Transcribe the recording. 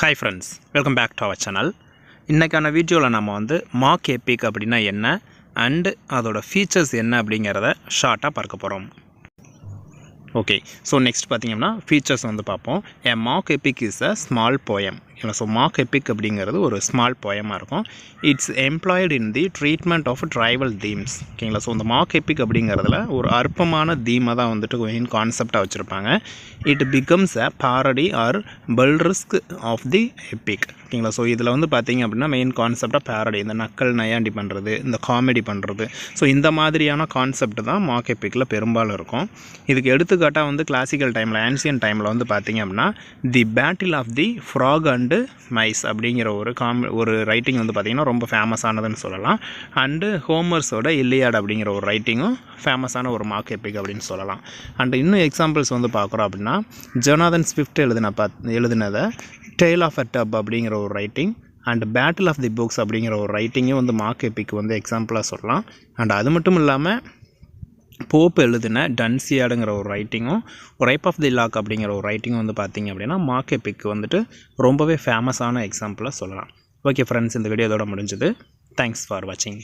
Hi friends, welcome back to our channel. இன்னைக்கான வீடியோவில் நம்ம மார்க் எபிக் அப்படின்னா என்ன அண்ட் அதோட ஃபீச்சர்ஸ் என்ன அப்படிங்கிறத ஷார்ட்டாக பார்க்க போகிறோம். ஓகே, ஸோ நெக்ஸ்ட் பார்த்தீங்கன்னா ஃபீச்சர்ஸ் பார்ப்போம். A mock epic is a small poem. So mock epic அப்படிங்கிறது ஒரு ஸ்மால் போயமாக இருக்கும். It's employed in the treatment of trivial themes. ஓகேங்களா, ஸோ இந்த மார்க் எபிக் அப்படிங்கிறதுல ஒரு அற்பமான தீமை தான் மெயின் கான்செப்டாக வச்சுருப்பாங்க. இட் பிகம்ஸ் அ பாரடி ஆர் பல்ரிஸ்க் ஆஃப் தி எபிக். ஓகேங்களா, ஸோ இதில் பார்த்தீங்க அப்படின்னா மெயின் கான்செப்டாக பேரடி, இந்த நக்கல் நையாண்டி பண்ணுறது, இந்த காமெடி பண்ணுறது, ஸோ இந்த மாதிரியான கான்செப்ட் தான் மார்க் எபிக்கில் பெரும்பாலும் இருக்கும். இதுக்கு எடுத்துக்காட்டாக கிளாசிக்கல் டைமில், ஆன்சியன் டைமில் பார்த்தீங்க அப்படின்னா the battle of the frog and mice அப்படிங்கிற ஒரு ரைட்டிங் பார்த்திங்கன்னா ரொம்ப ஃபேமஸானதுன்னு சொல்லலாம். அண்டு ஹோமர்ஸோட இல்லியாட் அப்படிங்கிற ஒரு ரைட்டிங்கும் ஃபேமஸான ஒரு மார்க் எபிக் அப்படின்னு சொல்லலாம். அண்டு இன்னும் எக்ஸாம்பிள்ஸ் பார்க்குறோம் அப்படின்னா ஜொனாதன் ஸ்விஃப்ட் எழுதினதை டேல் ஆஃப் அ டப் அப்படிங்கிற ஒரு writing and battle of the books அப்படிங்கிற ஒரு ரைட்டிங்கும் மார்க் எபிக் எக்ஸாம்பிளாக சொல்லலாம். அண்ட் அது மட்டும் இல்லாமல் போப் எழுதின டன்சியாடுங்கிற ஒரு ரைட்டிங்கும் ரைப் ஆஃப் தி லாக் அப்படிங்கிற ஒரு ரைட்டிங்கும் பார்த்திங்க அப்படின்னா மார்க் எபிக் ரொம்பவே ஃபேமஸான எக்ஸாம்பிளாக சொல்லலாம். ஓகே ஃப்ரெண்ட்ஸ், இந்த வீடியோ இதோட முடிஞ்சது. தேங்க்ஸ் ஃபார் வாட்சிங்.